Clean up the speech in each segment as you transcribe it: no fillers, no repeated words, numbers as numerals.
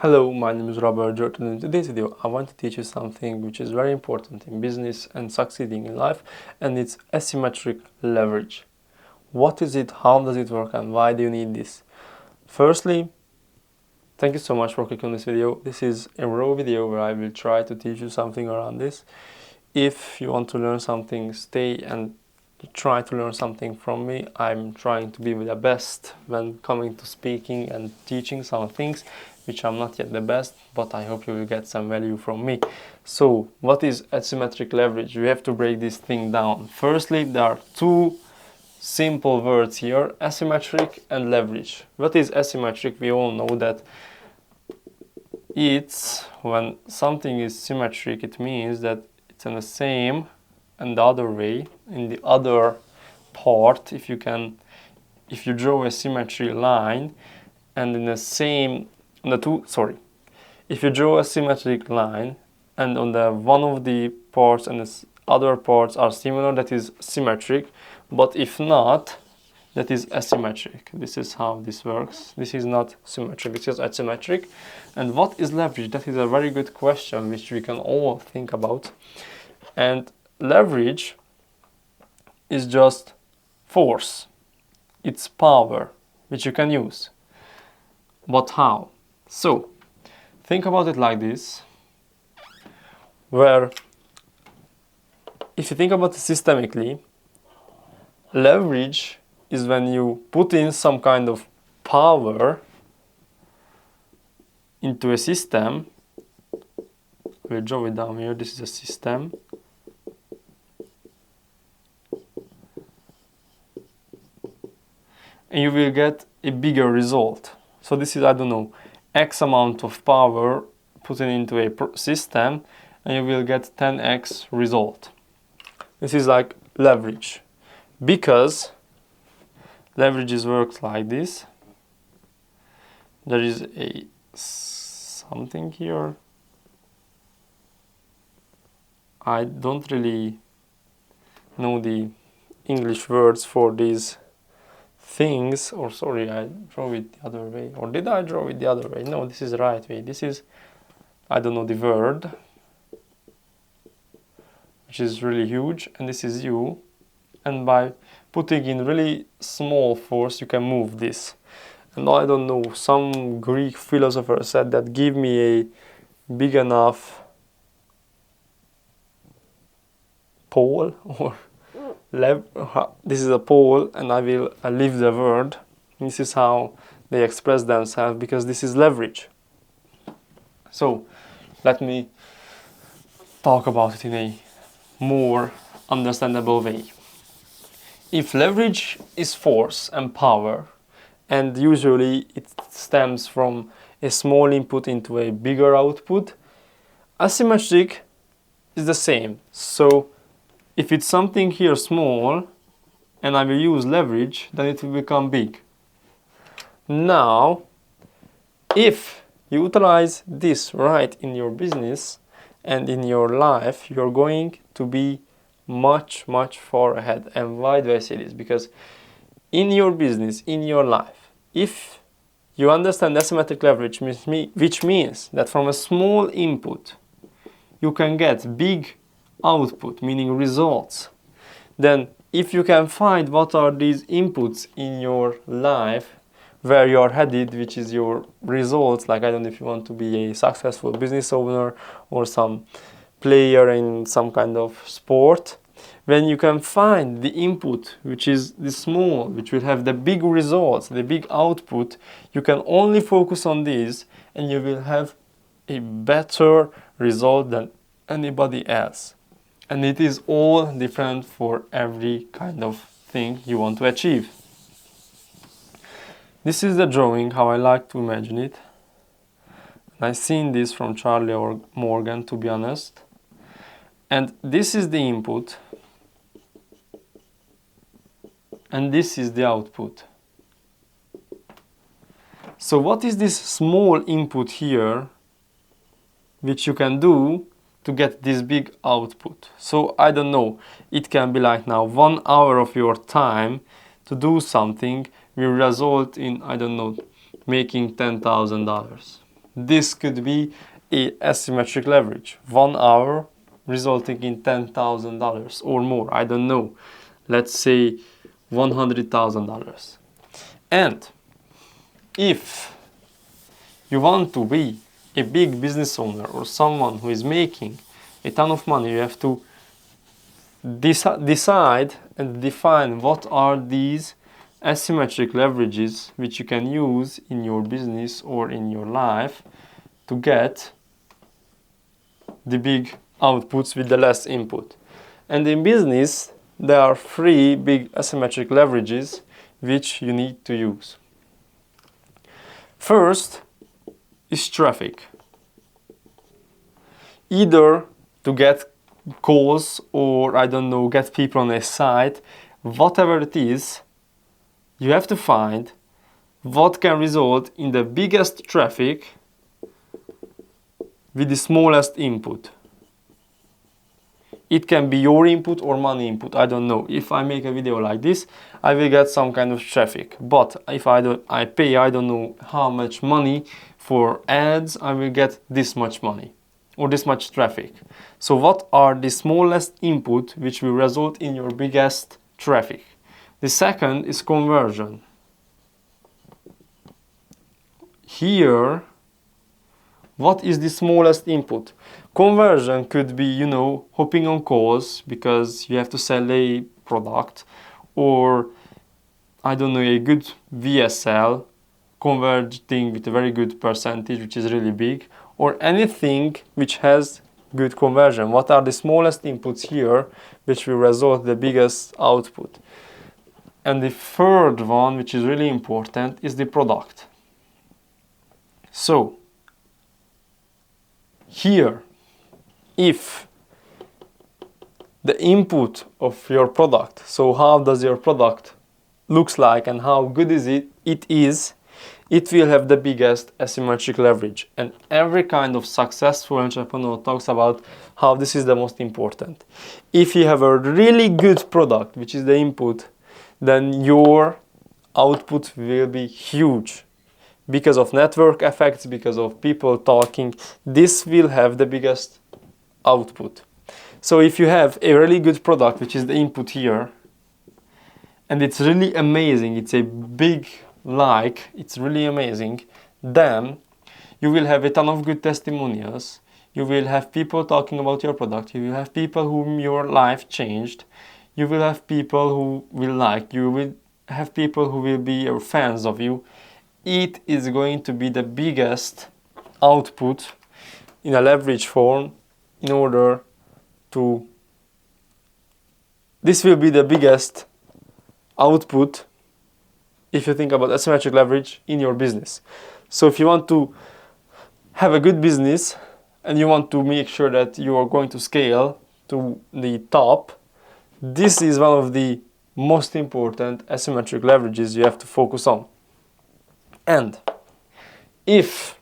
Hello, my name is Robert Jordan. In today's video, I want to teach you something which is very important in business and succeeding in life, and it's asymmetric leverage. What is it, how does it work, and why do you need this? Firstly, thank you so much for clicking on this video. This is a raw video where I will try to teach you something around this. If you want to learn something, stay and try to learn something from me. I'm trying to be the best when coming to speaking and teaching some things which I'm not yet the best, but I hope you will get some value from me. So what is asymmetric leverage? We have to break this thing down. Firstly, there are two simple words here, asymmetric and leverage. What is asymmetric? We all know that it's when something is symmetric, it means that it's in the same and the other way, in the other part. If you draw a symmetry line and in the same if you draw a symmetric line and on the one of the parts and the other parts are similar, that is symmetric, but if not, that is asymmetric. This is how this works. This is not symmetric, this is asymmetric. And what is leverage? That is a very good question which we can all think about. And leverage is just force. It's power which you can use. But how? So, think about it like this, where if you think about it systemically, leverage is when you put in some kind of power into a system. We'll draw it down here. This is a system. And you will get a bigger result. So this is, I don't know, X amount of power put into a system, and you will get 10x result. This is like leverage, because leverage works like this. There is a something here. I don't really know the English words for these things, or sorry, I draw it the other way, or did I draw it the other way? No, this is the right way. This is, I don't know the word, which is really huge, and this is U, and by putting in really small force you can move this. And I don't know, some Greek philosopher said that give me a big enough pole, or this is a pole, and I will leave the word. This is how they express themselves, because this is leverage. So let me talk about it in a more understandable way. If leverage is force and power, and usually it stems from a small input into a bigger output, asymmetric is the same. So if it's something here small and I will use leverage, then it will become big. Now, if you utilize this right in your business and in your life, you're going to be much far ahead. And why do I say this? Because in your business, in your life, if you understand asymmetric leverage, which means that from a small input you can get big output, meaning results, then if you can find what are these inputs in your life where you're headed, which is your results, like I don't know if you want to be a successful business owner or some player in some kind of sport, when you can find the input which is the small, which will have the big results, the big output, you can only focus on these and you will have a better result than anybody else. And it is all different for every kind of thing you want to achieve. This is the drawing, how I like to imagine it. I've seen this from Charlie or Morgan, to be honest. And this is the input. And this is the output. So what is this small input here, which you can do to get this big output? So I don't know, it can be like now 1 hour of your time to do something will result in, I don't know, making $10,000. This could be a asymmetric leverage. 1 hour resulting in $10,000 or more. I don't know. Let's say $100,000. And if you want to be a big business owner or someone who is making a ton of money, you have to decide and define what are these asymmetric leverages which you can use in your business or in your life to get the big outputs with the less input. And in business, there are 3 big asymmetric leverages which you need to use. First is traffic. Either to get calls or, I don't know, get people on a site, whatever it is, you have to find what can result in the biggest traffic with the smallest input. It can be your input or money input, I don't know. If I make a video like this, I will get some kind of traffic. But if I pay, I don't know how much money for ads, I will get this much money or this much traffic. So what are the smallest input which will result in your biggest traffic? The second is conversion. Here, what is the smallest input? Conversion could be, you know, hopping on calls because you have to sell a product, or, I don't know, a good VSL converting with a very good percentage, which is really big, or anything which has good conversion. What are the smallest inputs here which will result the biggest output? And the third one, which is really important, is the product. So here, if the input of your product, so how does your product looks like and how good is it will have the biggest asymmetric leverage. And every kind of successful entrepreneur talks about how this is the most important. If you have a really good product, which is the input, then your output will be huge. Because of network effects, because of people talking, this will have the biggest output. So if you have a really good product, which is the input here, and it's really amazing, it's a big like, it's really amazing, then you will have a ton of good testimonials, you will have people talking about your product, you will have people whom your life changed, you will have people who will like you, will have people who will be your fans of you. It is going to be the biggest output in a leverage form in order to, this will be the biggest output if you think about asymmetric leverage in your business. So if you want to have a good business and you want to make sure that you are going to scale to the top, this is one of the most important asymmetric leverages you have to focus on. And if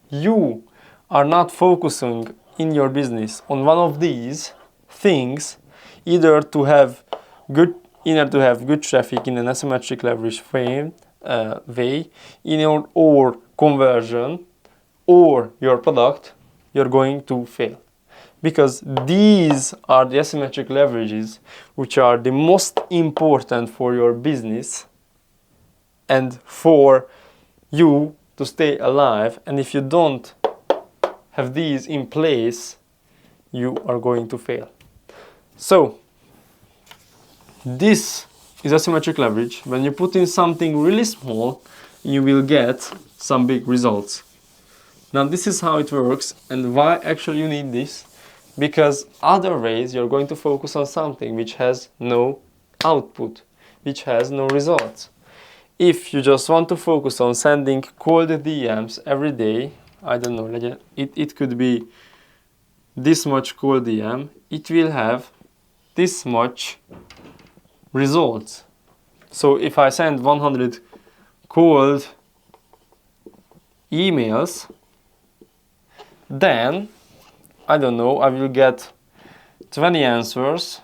you are not focusing in your business on one of these things, either to have good traffic in an asymmetric leverage way, or conversion, or your product, you're going to fail. Because these are the asymmetric leverages which are the most important for your business and for you to stay alive. And if you don't have these in place, you are going to fail. So this is asymmetric leverage. When you put in something really small, you will get some big results. Now this is how it works, and why actually you need this. Because otherwise you're going to focus on something which has no output, which has no results. If you just want to focus on sending cold DMs every day, I don't know, it could be this much cold DM, it will have this much results. So if I send 100 cold emails, then I don't know, I will get 20 answers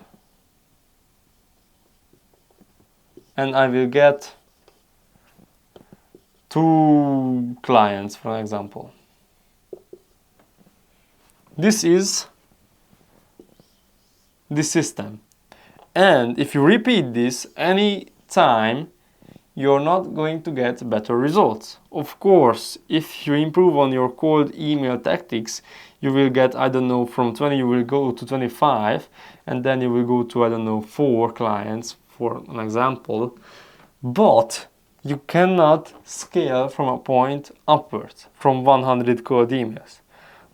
and I will get 2 clients, for example. This is the system. And if you repeat this any time, you're not going to get better results. Of course, if you improve on your cold email tactics, you will get, I don't know, from 20 you will go to 25, and then you will go to, I don't know, 4 clients, for an example. But you cannot scale from a point upwards, from 100 cold emails.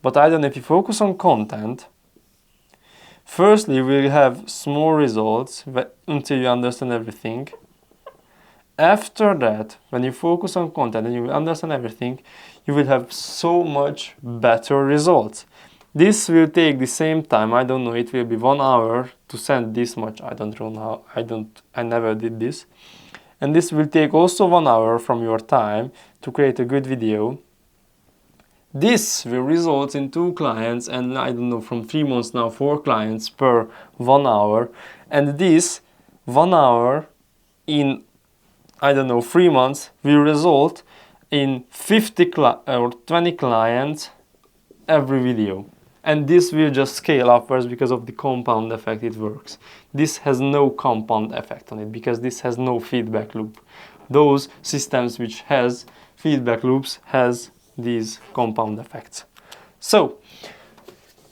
But I don't know, if you focus on content, firstly, you will have small results until you understand everything. After that, when you focus on content and you will understand everything, you will have so much better results. This will take the same time. I don't know, it will be 1 hour to send this much. I don't know how. I never did this. And this will take also 1 hour from your time to create a good video. This will result in 2 clients, and I don't know, from 3 months now, 4 clients per 1 hour. And this 1 hour in, I don't know, 3 months will result in 50 or 20 clients every video. And this will just scale upwards because of the compound effect it works. This has no compound effect on it because this has no feedback loop. Those systems which has feedback loops has these compound effects. So,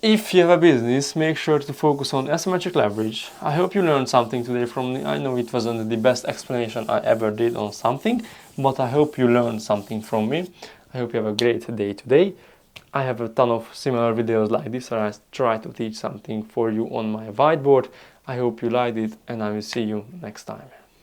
if you have a business, make sure to focus on asymmetric leverage. I hope you learned something today from me. I know it wasn't the best explanation I ever did on something, but I hope you learned something from me. I hope you have a great day today. I have a ton of similar videos like this where I try to teach something for you on my whiteboard. I hope you liked it, and I will see you next time.